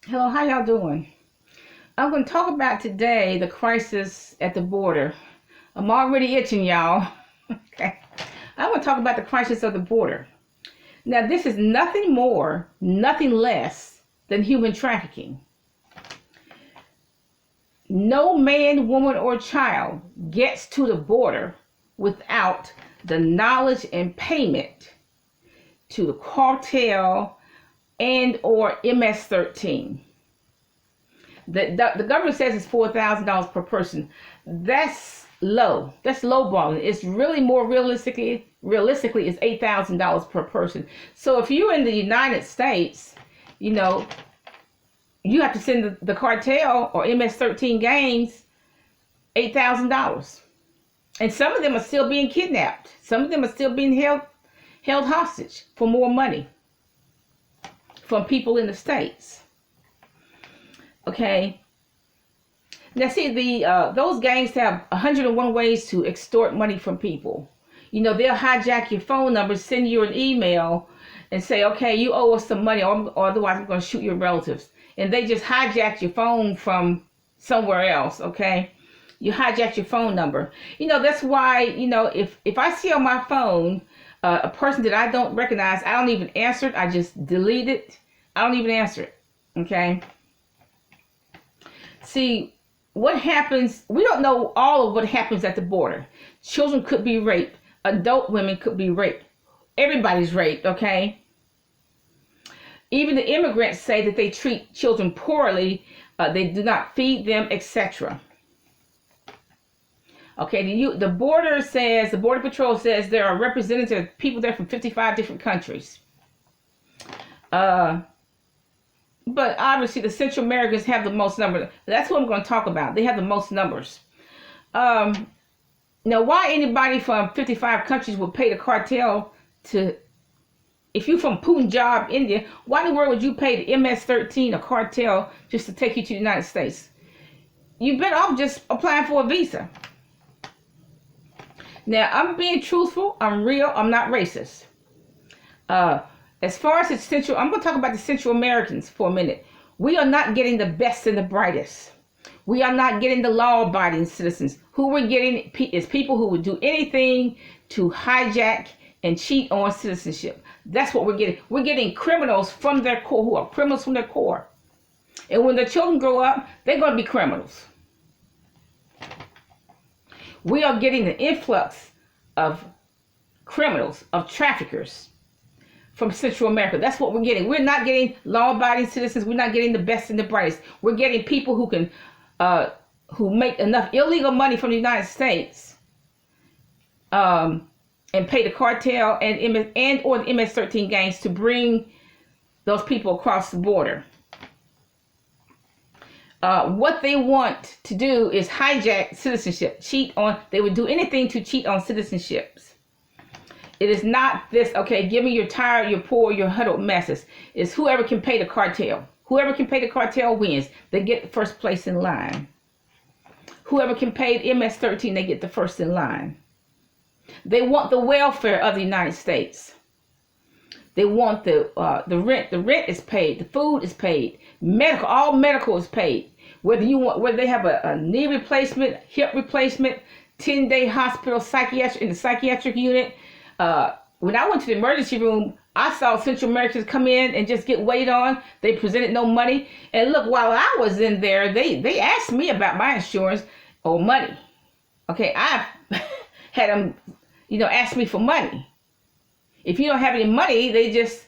Hello, how y'all doing? I'm going to talk about today the crisis at the border. I'm already itching, y'all. Okay. I'm going to talk about the crisis of the border. Now, this is nothing more, nothing less than human trafficking. No man, woman, or child gets to the border without the knowledge and payment to the cartel and or MS-13. The government says it's $4,000 per person. That's low. That's lowballing. It's really more realistically it's $8,000 per person. So if you're in the United States, you know, you have to send the cartel or MS-13 gangs $8,000. And some of them are still being kidnapped. Some of them are still being held hostage for more money from people in the States. Okay. Now, see, those gangs have 101 ways to extort money from people. You know, they'll hijack your phone number, send you an email, and say, "Okay, you owe us some money, or otherwise I'm going to shoot your relatives." And they just hijack your phone from somewhere else. Okay, you hijack your phone number. You know, that's why, if I see on my phone a person that I don't recognize, I don't even answer it. I just delete it. I don't even answer it. Okay. See, what happens, we don't know all of what happens at the border. Children could be raped. Adult women could be raped. Everybody's raped, okay? Even the immigrants say that they treat children poorly. They do not feed them, etc. Okay, the Border Patrol says there are representative people there from 55 different countries. But obviously, the Central Americans have the most numbers. That's what I'm going to talk about. They have the most numbers. Now, why anybody from 55 countries would pay the cartel to, if you're from Punjab, India, why in the world would you pay the MS-13, a cartel, just to take you to the United States? You better off just applying for a visa. Now, I'm being truthful. I'm real. I'm not racist. As far as I'm going to talk about the Central Americans for a minute. We are not getting the best and the brightest. We are not getting the law-abiding citizens. Who we're getting is people who would do anything to hijack and cheat on citizenship. That's what we're getting. We're getting criminals from their core, who are criminals from their core. And when the children grow up, they're going to be criminals. We are getting the influx of criminals, of traffickers from Central America. That's what we're getting. We're not getting law-abiding citizens. We're not getting the best and the brightest. We're getting people who can, who make enough illegal money from the United States, and pay the cartel and or the MS-13 gangs to bring those people across the border. What they want to do is hijack citizenship, they would do anything to cheat on citizenships. It is not this, okay, give me your tired, your poor, your huddled masses. It's whoever can pay the cartel. Whoever can pay the cartel wins. They get the first place in line. Whoever can pay the MS-13, they get the first in line. They want the welfare of the United States. They want the rent. The rent is paid. The food is paid. All medical is paid. Whether they have a knee replacement, hip replacement, 10-day hospital in the psychiatric unit. When I went to the emergency room, I saw Central Americans come in and just get waited on. They presented no money. And look, while I was in there, they asked me about my insurance or money. Okay, I had them, ask me for money. If you don't have any money, they just,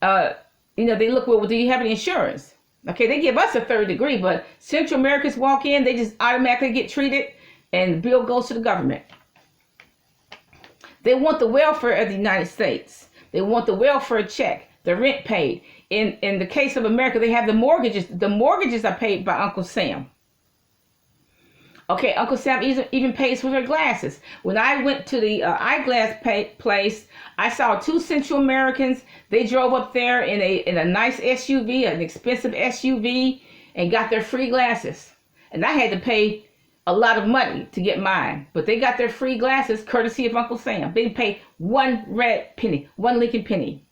they look, well, do you have any insurance? Okay, they give us a third degree, but Central Americans walk in, they just automatically get treated, and the bill goes to the government. They want the welfare of the United States. They want the welfare check, the rent paid. In the case of America, they have the mortgages. The mortgages are paid by Uncle Sam. Okay, Uncle Sam even pays for their glasses. When I went to the eyeglass place, I saw two Central Americans. They drove up there in a nice SUV, an expensive SUV, and got their free glasses. And I had to pay a lot of money to get mine, but they got their free glasses courtesy of Uncle Sam. They didn't pay one red penny, one Lincoln penny.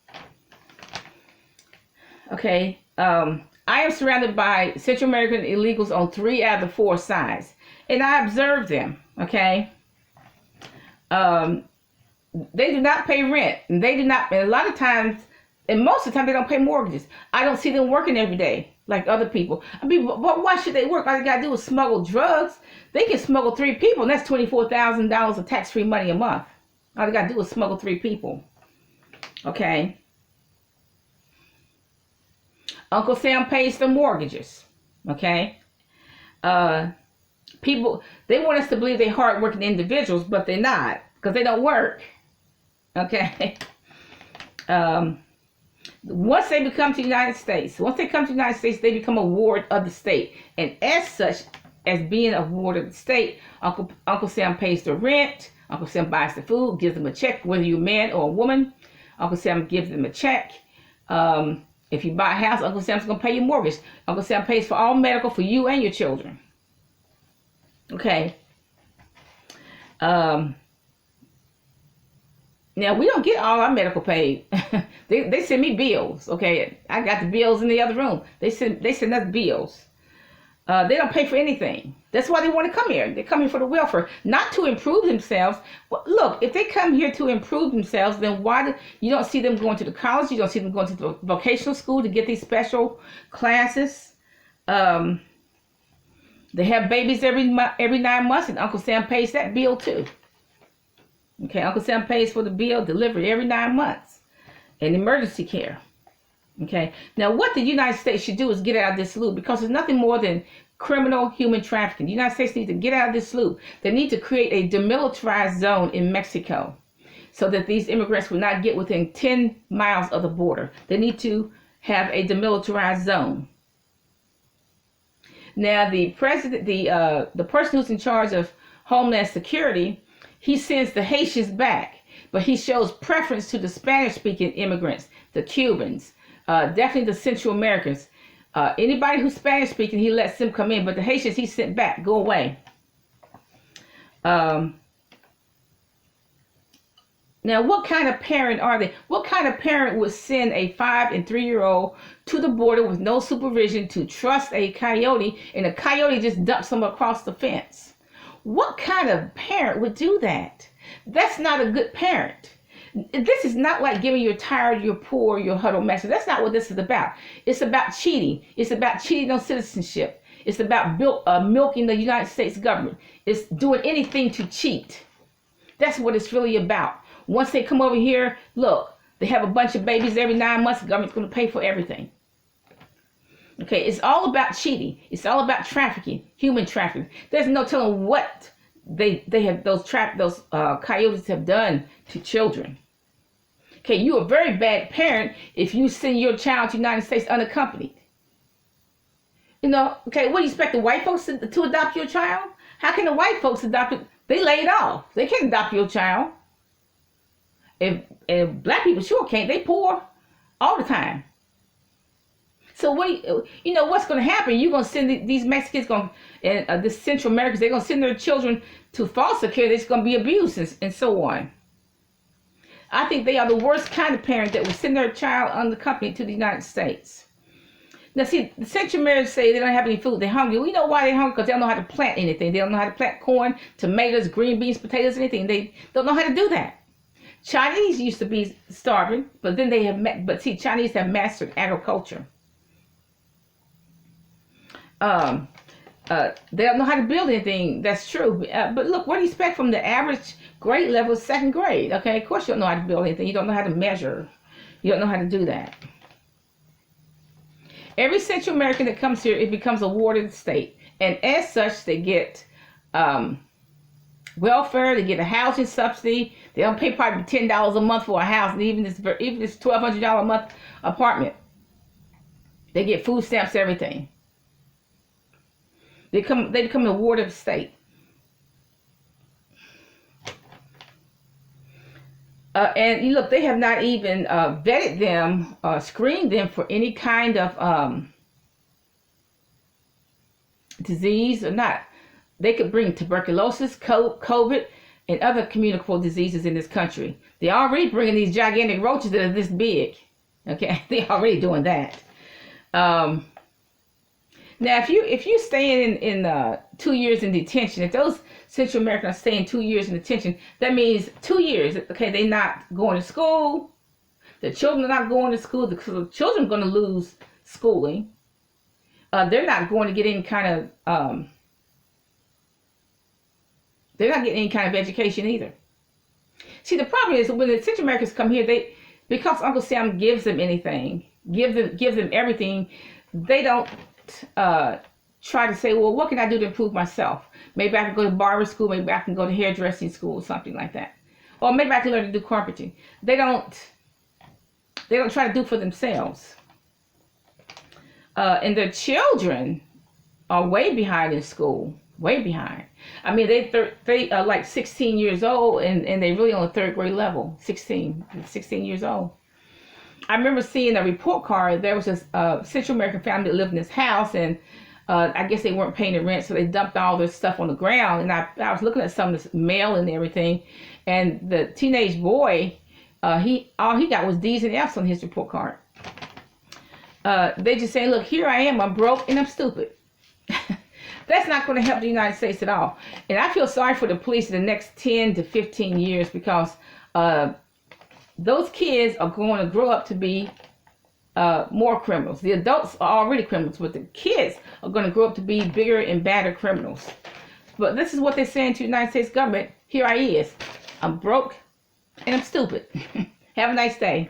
Okay, I I am surrounded by Central American illegals on 3 out of the 4 sides, and I observe them. Okay, they do not pay rent, and they do not. And a lot of times, and most of the time, they don't pay mortgages. I don't see them working every day like other people. I mean, but why should they work? All they gotta do is smuggle drugs. They can smuggle 3 people, and that's $24,000 of tax-free money a month. All they gotta do is smuggle 3 people. Okay. Uncle Sam pays the mortgages. Okay. People, they want us to believe they're hardworking individuals, but they're not, because they don't work. Okay. Once they come to the United States, they become a ward of the state. And as such, as being a ward of the state, Uncle Sam pays the rent. Uncle Sam buys the food, gives them a check, whether you're a man or a woman. Uncle Sam gives them a check. If you buy a house, Uncle Sam's going to pay your mortgage. Uncle Sam pays for all medical for you and your children. Okay. Now, we don't get all our medical paid. they send me bills. Okay. I got the bills in the other room. They send us bills. They don't pay for anything. That's why they want to come here. They come here for the welfare, not to improve themselves. Well, look, if they come here to improve themselves, then why you don't see them going to the college? You don't see them going to the vocational school to get these special classes. They have babies every 9 months, and Uncle Sam pays that bill too. Okay, Uncle Sam pays for the bill delivered every 9 months, and emergency care. Okay, now what the United States should do is get out of this loop, because it's nothing more than criminal human trafficking. The United States needs to get out of this loop. They need to create a demilitarized zone in Mexico so that these immigrants will not get within 10 miles of the border. They need to have a demilitarized zone. Now, the president, the person who's in charge of Homeland Security, he sends the Haitians back, but he shows preference to the Spanish-speaking immigrants, the Cubans, definitely the Central Americans. Anybody who's Spanish-speaking, he lets them come in, but the Haitians he sent back, go away. Now, what kind of parent are they? What kind of parent would send a 5- and 3-year-old to the border with no supervision to trust a coyote, and a coyote just dumps them across the fence? What kind of parent would do that? That's not a good parent. This is not like giving you're tired, you're poor, you're huddled message. That's not what this is about. It's about cheating. It's about cheating on citizenship. It's about milking the United States government. It's doing anything to cheat. That's what it's really about. Once they come over here, look, they have a bunch of babies every 9 months. The government's going to pay for everything. Okay, it's all about cheating. It's all about trafficking, human trafficking. There's no telling what they have those coyotes have done to children. Okay, you're a very bad parent if you send your child to the United States unaccompanied. You know, okay, what do you expect the white folks to adopt your child? How can the white folks adopt it? They laid off. They can't adopt your child. If black people sure can't. They poor all the time. So you know what's going to happen? You're going to send these Mexicans, and the Central Americans, they're going to send their children to foster care. There's going to be abuse and so on. I think they are the worst kind of parent that would send their child unaccompanied to the United States. Now, see, the Central Americans say they don't have any food. They're hungry. We know why they're hungry, because they don't know how to plant anything. They don't know how to plant corn, tomatoes, green beans, potatoes, anything. They don't know how to do that. Chinese used to be starving, but then they have, Chinese have mastered agriculture. They don't know how to build anything. That's true. But look, what do you expect from the average grade level, 2nd grade? Okay, of course you don't know how to build anything. You don't know how to measure. You don't know how to do that. Every Central American that comes here, it becomes a ward of the state. And as such, they get welfare, they get a housing subsidy. They don't pay probably $10 a month for a house, and even this $1,200 a month apartment. They get food stamps, everything. They become a ward of the state. And you look, they have not even vetted them, screened them for any kind of disease or not. They could bring tuberculosis, COVID, and other communicable diseases in this country. They're already bringing these gigantic roaches that are this big. Okay, they're already doing that. Now, if you staying in 2 years in detention, if those Central Americans are staying 2 years in detention, that means 2 years. Okay, they're not going to school. The children are not going to school. The children are going to lose schooling. They're not going to get any kind of they're not getting any kind of education either. See, the problem is when the Central Americans come here, because Uncle Sam gives them anything, give them everything, they don't try to say, well, what can I do to improve myself? Maybe I can go to barber school, maybe I can go to hairdressing school, something like that. Or maybe I can learn to do carpentry. They don't try to do for themselves. And their children are way behind in school, way behind. I mean, they are like 16 years old, and they really on the third grade level, 16 years old. I remember seeing a report card. There was a Central American family that lived in this house, and I guess they weren't paying the rent, so they dumped all their stuff on the ground. And I was looking at some of this mail and everything, and the teenage boy, all he got was D's and F's on his report card. They just saying, look, here I am, I'm broke and I'm stupid. That's not going to help the United States at all. And I feel sorry for the police in the next 10 to 15 years because those kids are going to grow up to be more criminals. The adults are already criminals, but the kids are going to grow up to be bigger and badder criminals. But this is what they're saying to the United States government. Here I is. I'm broke and I'm stupid. Have a nice day.